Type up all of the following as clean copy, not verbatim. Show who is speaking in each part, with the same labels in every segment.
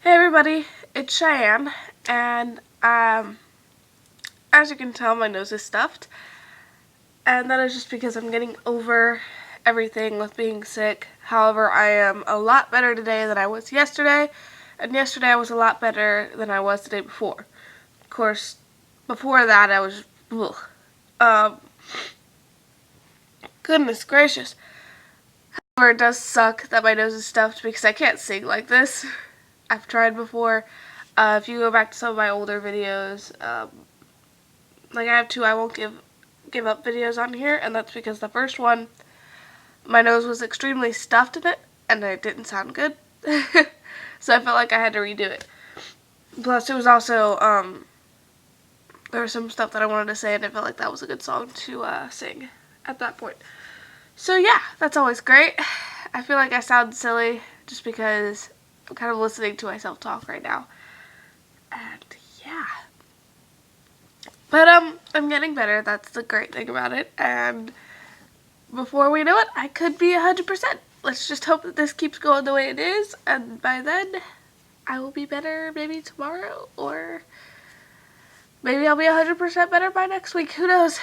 Speaker 1: Hey everybody, it's Cheyenne, and as you can tell, my nose is stuffed, and that is just because I'm getting over everything with being sick. However, I am a lot better today than I was yesterday, and yesterday I was a lot better than I was the day before. Of course, before that I was, ugh. Um, Goodness gracious. However, it does suck that my nose is stuffed because I can't sing like this. I've tried before. If you go back to some of my older videos, like I have two I won't give up videos on here, and that's because the first one, my nose was extremely stuffed in it, and it didn't sound good. So I felt like I had to redo it. Plus, it was also, there was some stuff that I wanted to say, and I felt like that was a good song to sing at that point. So yeah, that's always great. I feel like I sound silly just because I'm kind of listening to myself talk right now. And yeah. But I'm getting better. That's the great thing about it. And before we know it, I could be 100%. Let's just hope that this keeps going the way it is, and by then I will be better maybe tomorrow, or maybe I'll be 100% better by next week. Who knows?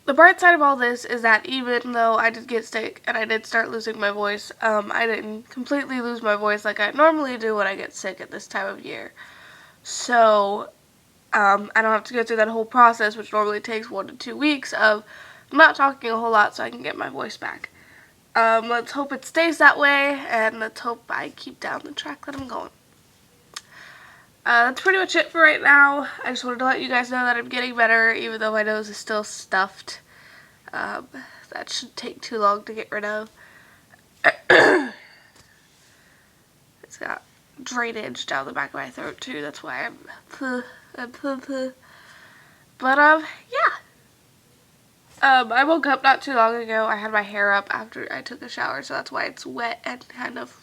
Speaker 1: The bright side of all this is that even though I did get sick and I did start losing my voice, I didn't completely lose my voice like I normally do when I get sick at this time of year. So I don't have to go through that whole process, which normally takes 1 to 2 weeks of not talking a whole lot so I can get my voice back. Let's hope it stays that way, and let's hope I keep down the track that I'm going. That's pretty much it for right now. I just wanted to let you guys know that I'm getting better, even though my nose is still stuffed. That shouldn't take too long to get rid of. It's got drainage down the back of my throat too, that's why I'm But, yeah. I woke up not too long ago. I had my hair up after I took a shower, so that's why it's wet and kind of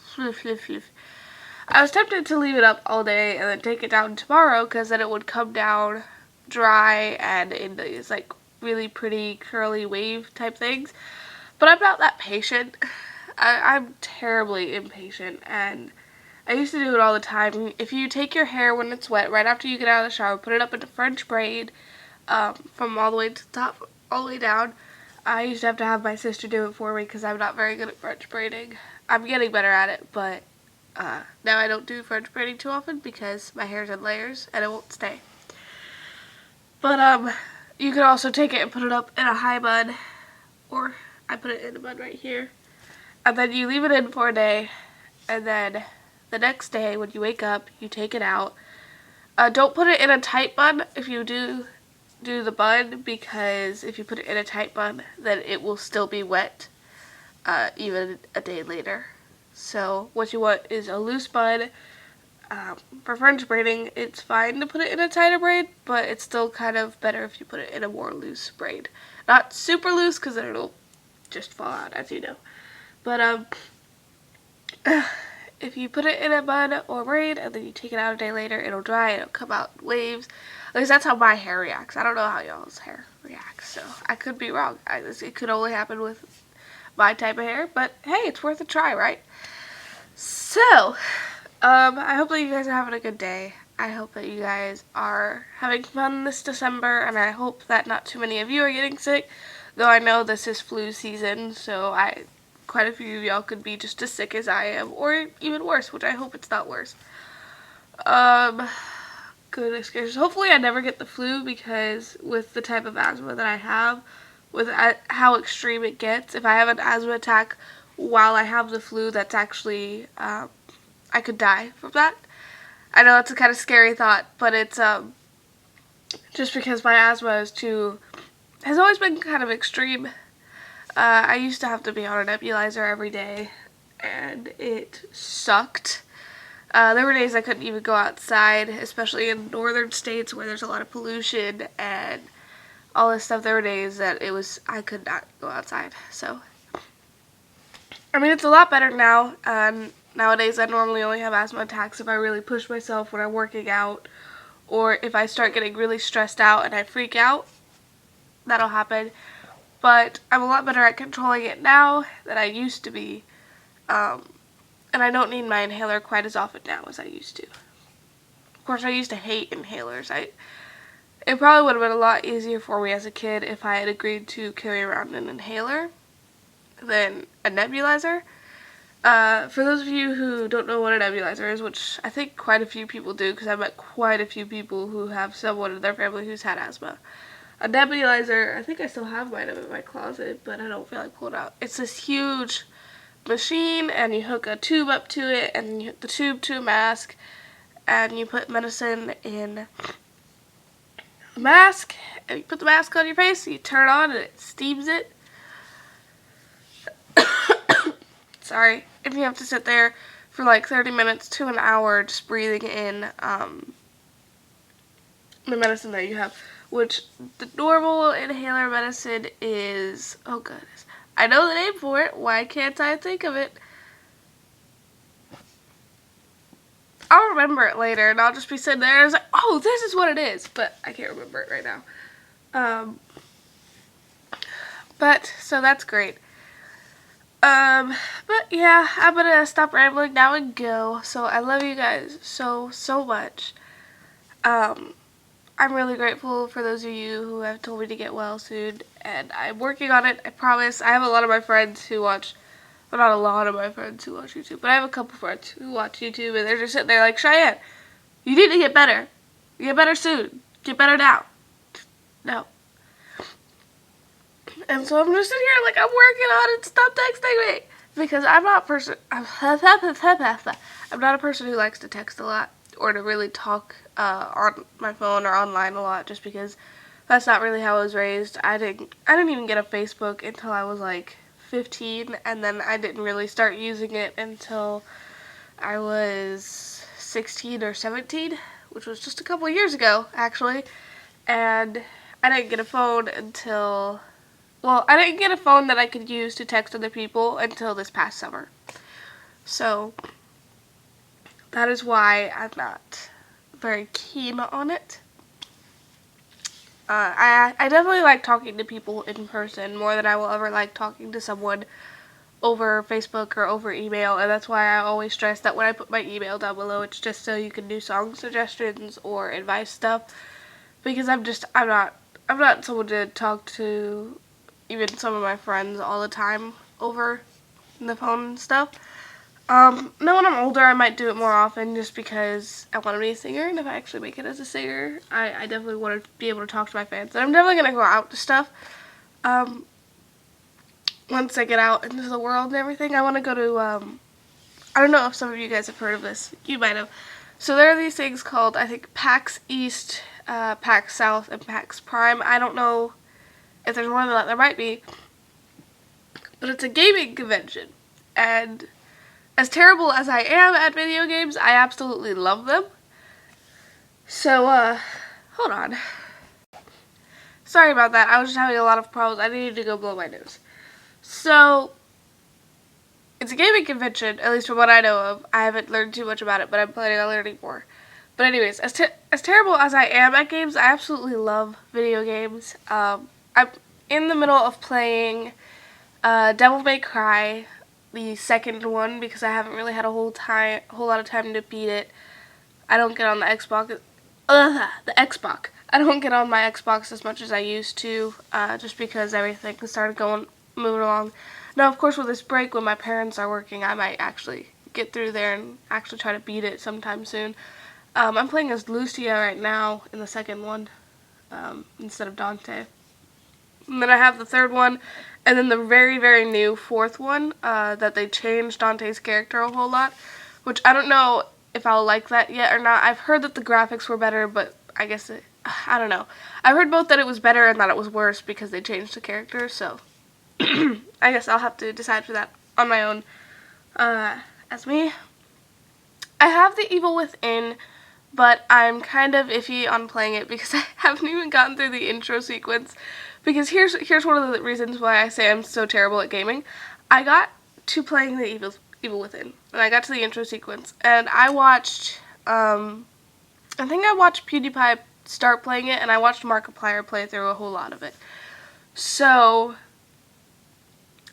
Speaker 1: I was tempted to leave it up all day and then take it down tomorrow, because then it would come down dry and in these, like, really pretty curly wave type things. But I'm not that patient. I'm terribly impatient, and I used to do it all the time. If you take your hair when it's wet, right after you get out of the shower, put it up in a French braid, from all the way to the top, all the way down. I used to have my sister do it for me because I'm not very good at French braiding. I'm getting better at it, but now I don't do French braiding too often because my hair's in layers and it won't stay. But you can also take it and put it up in a high bun, or I put it in a bun right here, and then you leave it in for a day, and then the next day when you wake up, you take it out. Don't put it in a tight bun if you do the bun, because if you put it in a tight bun, then it will still be wet even a day later. So what you want is a loose bun. For French braiding, it's fine to put it in a tighter braid, but it's still kind of better if you put it in a more loose braid. Not super loose, because then it'll just fall out, as you know. But if you put it in a bun or braid and then you take it out a day later, it'll dry and it'll come out waves. At least that's how my hair reacts. I don't know how y'all's hair reacts, so I could be wrong. It could only happen with my type of hair, but hey, it's worth a try, right? So, I hope that you guys are having a good day. I hope that you guys are having fun this December, and I hope that not too many of you are getting sick, though I know this is flu season, so quite a few of y'all could be just as sick as I am, or even worse, which I hope it's not worse. Goodness gracious. Hopefully I never get the flu, because with the type of asthma that I have, with how extreme it gets, if I have an asthma attack while I have the flu, that's actually, I could die from that. I know that's a kind of scary thought, but it's, just because my asthma has always been kind of extreme. I used to have to be on a nebulizer every day, and it sucked. There were days I couldn't even go outside, especially in northern states where there's a lot of pollution and all this stuff. There were days that I could not go outside. So, I mean, it's a lot better now. Nowadays, I normally only have asthma attacks if I really push myself when I'm working out, or if I start getting really stressed out and I freak out. That'll happen. But I'm a lot better at controlling it now than I used to be. and I don't need my inhaler quite as often now as I used to. Of course, I used to hate inhalers. It probably would have been a lot easier for me as a kid if I had agreed to carry around an inhaler than a nebulizer. For those of you who don't know what a nebulizer is, which I think quite a few people do because I've met quite a few people who have someone in their family who's had asthma. A nebulizer, I think I still have mine in my closet, but I don't feel like pulling it out. It's this huge machine, and you hook a tube up to it, and you hook the tube to a mask, and you put medicine in a mask, and you put the mask on your face, you turn it on, and it steams it. Sorry. And you have to sit there for like 30 minutes to an hour just breathing in the medicine that you have, which the normal inhaler medicine is, oh goodness, I know the name for it, why can't I think of it? I'll remember it later, and I'll just be sitting there and it's like, oh, this is what it is, but I can't remember it right now. But, so that's great. But yeah, I'm gonna stop rambling now and go. So I love you guys so much. I'm really grateful for those of you who have told me to get well soon, and I'm working on it, I promise. I have a lot of my friends who watch, well, not a lot of my friends who watch YouTube, but I have a couple friends who watch YouTube, and they're just sitting there like, Cheyenne, you need to get better. Get better soon. Get better now. No. And so I'm just sitting here like, I'm working on it, stop texting me. Because I'm not a person, I'm not a person who likes to text a lot or to really talk on my phone or online a lot, just because that's not really how I was raised. I didn't even get a Facebook until I was like 15, and then I didn't really start using it until I was 16 or 17, which was just a couple of years ago, actually. And I didn't get a phone until, well, I didn't get a phone that I could use to text other people until this past summer. So that is why I'm not very keen on it. I definitely like talking to people in person more than I will ever like talking to someone over Facebook or over email, and that's why I always stress that when I put my email down below, it's just so you can do song suggestions or advice stuff, because I'm not someone to talk to even some of my friends all the time over the phone and stuff. No, when I'm older, I might do it more often just because I want to be a singer, and if I actually make it as a singer, I definitely want to be able to talk to my fans. And I'm definitely going to go out to stuff. Once I get out into the world and everything, I want to go to, I don't know if some of you guys have heard of this. You might have. So there are these things called, I think, PAX East, PAX South, and PAX Prime. I don't know if there's more than that. There might be. But it's a gaming convention. And as terrible as I am at video games, I absolutely love them. So, hold on. Sorry about that. I was just having a lot of problems. I needed to go blow my nose. So, it's a gaming convention, at least from what I know of. I haven't learned too much about it, but I'm planning on learning more. But anyways, as terrible as I am at games, I absolutely love video games. I'm in the middle of playing Devil May Cry, the second one, because I haven't really had a whole lot of time to beat it. I don't get on the Xbox. The Xbox. I don't get on my Xbox as much as I used to, just because everything started moving along. Now, of course, with this break, when my parents are working, I might actually get through there and actually try to beat it sometime soon. I'm playing as Lucia right now in the second one, instead of Dante. And then I have the third one, and then the very, very new fourth one, that they changed Dante's character a whole lot, which I don't know if I'll like that yet or not. I've heard that the graphics were better, but I guess I don't know. I've heard both that it was better and that it was worse because they changed the character, so I guess I'll have to decide for that on my own. As me, I have the Evil Within, but I'm kind of iffy on playing it because I haven't even gotten through the intro sequence. Because here's one of the reasons why I say I'm so terrible at gaming. I got to playing the Evil Within, and I got to the intro sequence, and I watched, I think I watched PewDiePie start playing it, and I watched Markiplier play through a whole lot of it. So,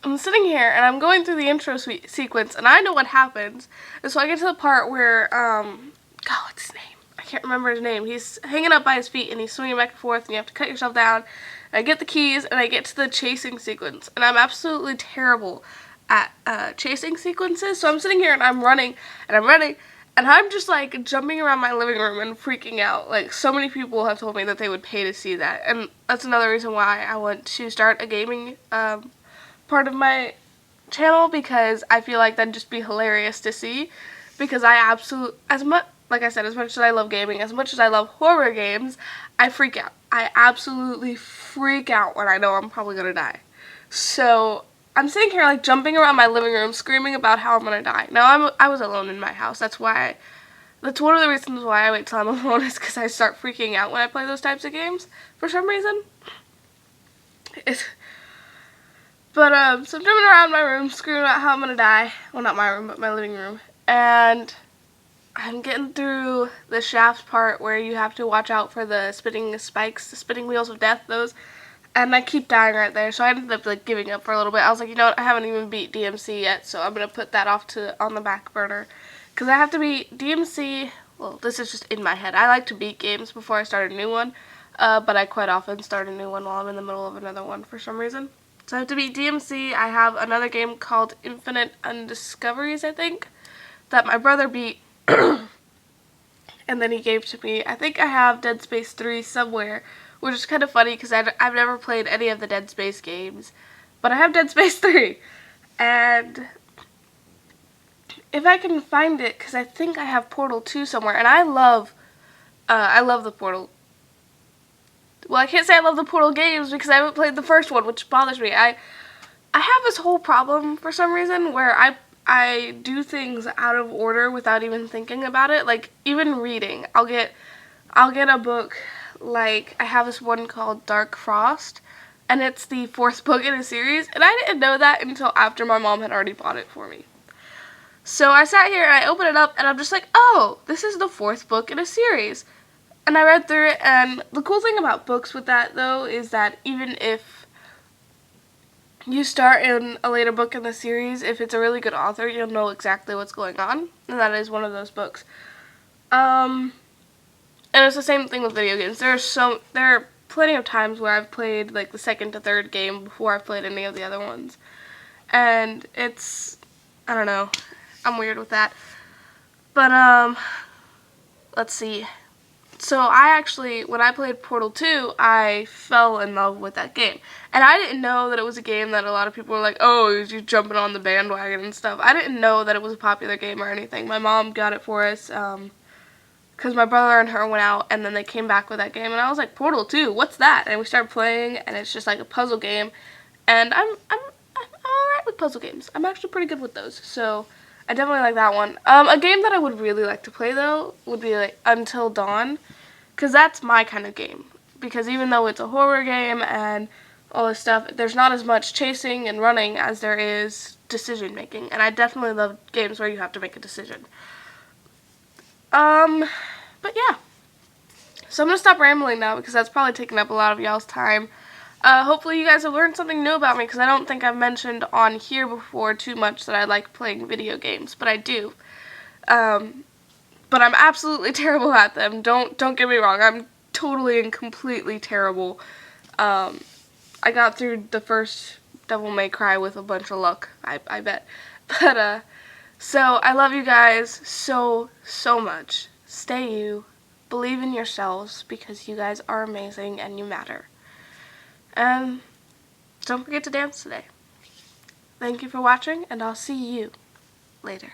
Speaker 1: I'm sitting here and I'm going through the intro sequence and I know what happens. And so I get to the part where, God, what's his name? I can't remember his name. He's hanging up by his feet and he's swinging back and forth and you have to cut yourself down. And I get the keys and I get to the chasing sequence. And I'm absolutely terrible at chasing sequences. So I'm sitting here and I'm running and I'm running. And I'm just like jumping around my living room and freaking out. Like, so many people have told me that they would pay to see that. And that's another reason why I want to start a gaming part of my channel, because I feel like that'd just be hilarious to see. Because I absolutely, like I said, as much as I love gaming, as much as I love horror games, I freak out. I absolutely freak out when I know I'm probably gonna die. So I'm sitting here like jumping around my living room screaming about how I'm gonna die. Now I was alone in my house. That's one of the reasons why I wait till I'm alone, is because I start freaking out when I play those types of games for some reason. So I'm jumping around my room screaming about how I'm gonna die. Well, not my room, but my living room. And I'm getting through the shaft part where you have to watch out for the spinning spikes, the spinning wheels of death, those. And I keep dying right there, so I ended up like giving up for a little bit. I was like, you know what, I haven't even beat DMC yet, so I'm gonna put that off on the back burner, because I have to beat DMC. Well, this is just in my head. I like to beat games before I start a new one, but I quite often start a new one while I'm in the middle of another one for some reason. So I have to beat DMC. I have another game called Infinite Undiscoveries, I think, that my brother beat, and then he gave to me. I think I have Dead Space 3 somewhere, which is kind of funny because I've never played any of the Dead Space games. But I have Dead Space 3. And if I can find it, because I think I have Portal 2 somewhere. And I love the Portal. Well, I can't say I love the Portal games because I haven't played the first one, which bothers me. I have this whole problem for some reason where I do things out of order without even thinking about it. Like, even reading. I'll get a book. Like, I have this one called Dark Frost, and it's the 4th book in a series, and I didn't know that until after my mom had already bought it for me. So I sat here and I opened it up, and I'm just like, oh, this is the 4th book in a series. And I read through it, and the cool thing about books with that, though, is that even if you start in a later book in the series, if it's a really good author, you'll know exactly what's going on, and that is one of those books. And it's the same thing with video games. There are plenty of times where I've played like the 2nd to 3rd game before I've played any of the other ones. And it's, I don't know, I'm weird with that. But let's see. So I actually, when I played Portal 2, I fell in love with that game. And I didn't know that it was a game that a lot of people were like, oh, you're jumping on the bandwagon and stuff. I didn't know that it was a popular game or anything. My mom got it for us, because my brother and her went out, and then they came back with that game, and I was like, Portal 2, what's that? And we started playing, and it's just like a puzzle game, and I'm alright with puzzle games. I'm actually pretty good with those, so I definitely like that one. A game that I would really like to play, though, would be like Until Dawn, because that's my kind of game. Because even though it's a horror game and all this stuff, there's not as much chasing and running as there is decision making, and I definitely love games where you have to make a decision. But yeah. So I'm going to stop rambling now because that's probably taking up a lot of y'all's time. Hopefully you guys have learned something new about me, because I don't think I've mentioned on here before too much that I like playing video games, but I do. But I'm absolutely terrible at them. Don't get me wrong. I'm totally and completely terrible. I got through the first Devil May Cry with a bunch of luck, I bet. But, so, I love you guys so much. Stay you. Believe in yourselves, because you guys are amazing and you matter. And don't forget to dance today. Thank you for watching, and I'll see you later.